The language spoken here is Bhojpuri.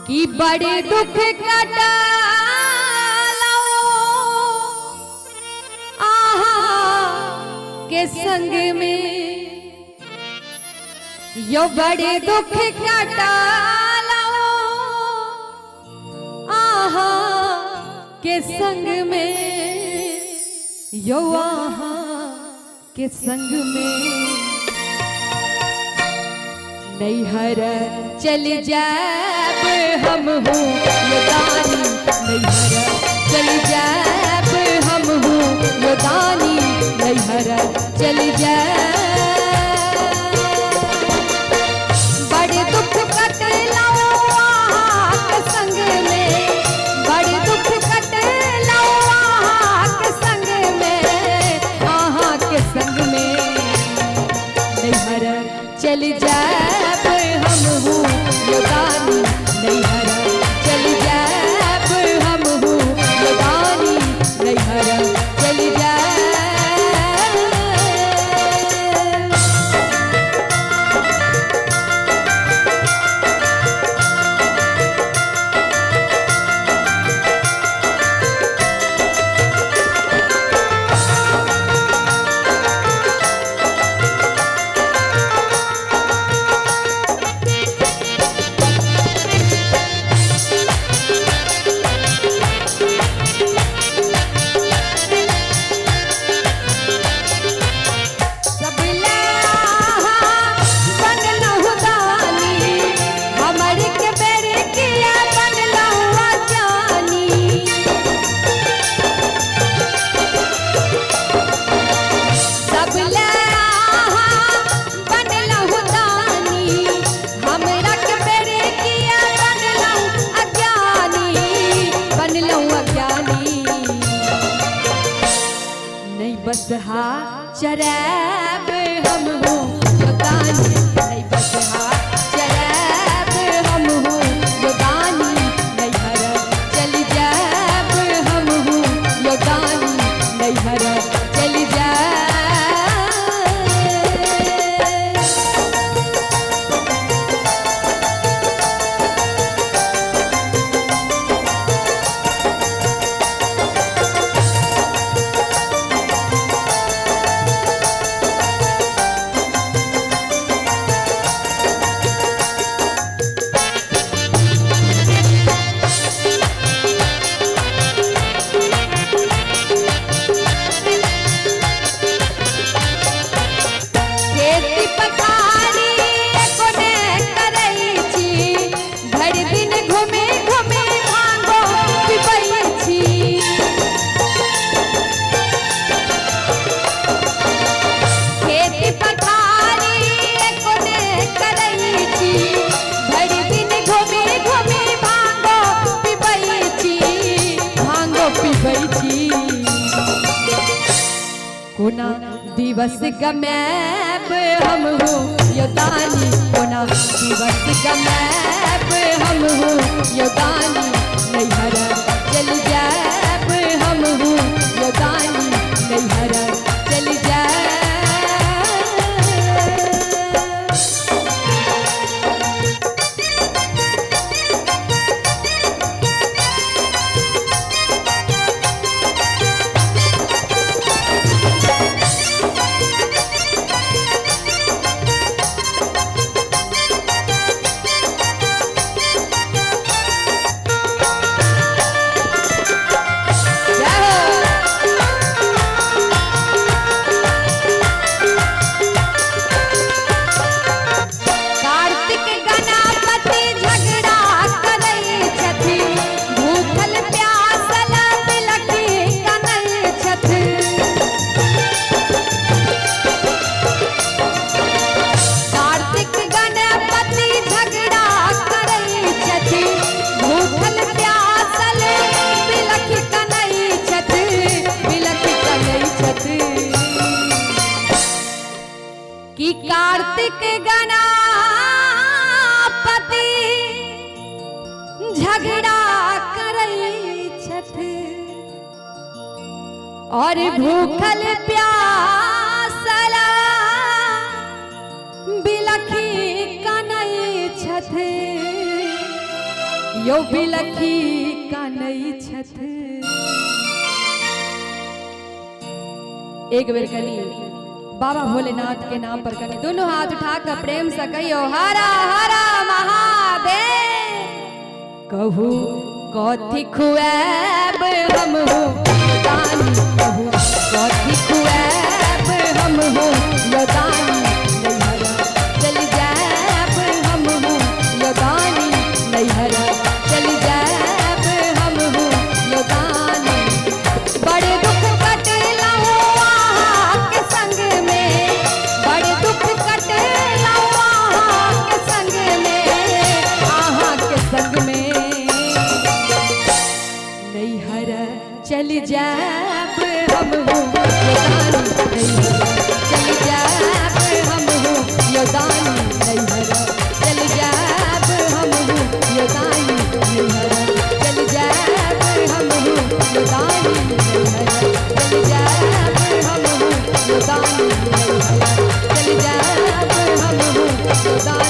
कि बड़े दुख कटा के संग में यो बड़े दुख कटा आहा के संग में यो आहा के संग में नैहर चल जाब हम हो योदानी नैहर चल जाब हम हो योदानी नैहर चल जाब बड़े दुख कटलाओ आहा के संग में बड़े दुख कटलाओ आहा के संग में आहा के संग में नैहर चल जाब हम हो योदानी नैहर चल जाब हम हो योदानी नैहर चल जाब बसहा चरैब हम हो योदानी नहीं बसहा चरैब हम हो योदानी नैहर चल जाब हम हो योदानी नैहर चल जाब कोना दिवस गमैब हम हो योदानी कोना दिवस गमैब हम हो योदानी नैहर चल जाब हम हो योदानी नैहर चल जाब कि कार्तिक गणपति झगड़ा करे छथ और भूखल प्यासला बिलखी कनई छथ यो बिलखी का नई छत। एक बेर कनी बाबा भोलेनाथ के नाम पर कनी दोनों हाथ उठाकर प्रेम से कहियो हरा हरा महादेव। कहू कथी खुआब हम हो दानी, कहू कथी खुआब हम हो दानी, चल जाब हम हो दानी, नैहरा चल जाब हम हो दानी। बड़े दुख कटेला के संग में, बड़े दुख कटेला के संग में, आहा के संग में नैहरा चल जाब हम हो दानी, चल जाब हम हो दानी, नैहरा चल जाब हम हो दानी, नैहरा चल जाब हम हो दानी, नैहरा चल जाब हम हो दानी, नैहरा चल जाब हम हो दानी।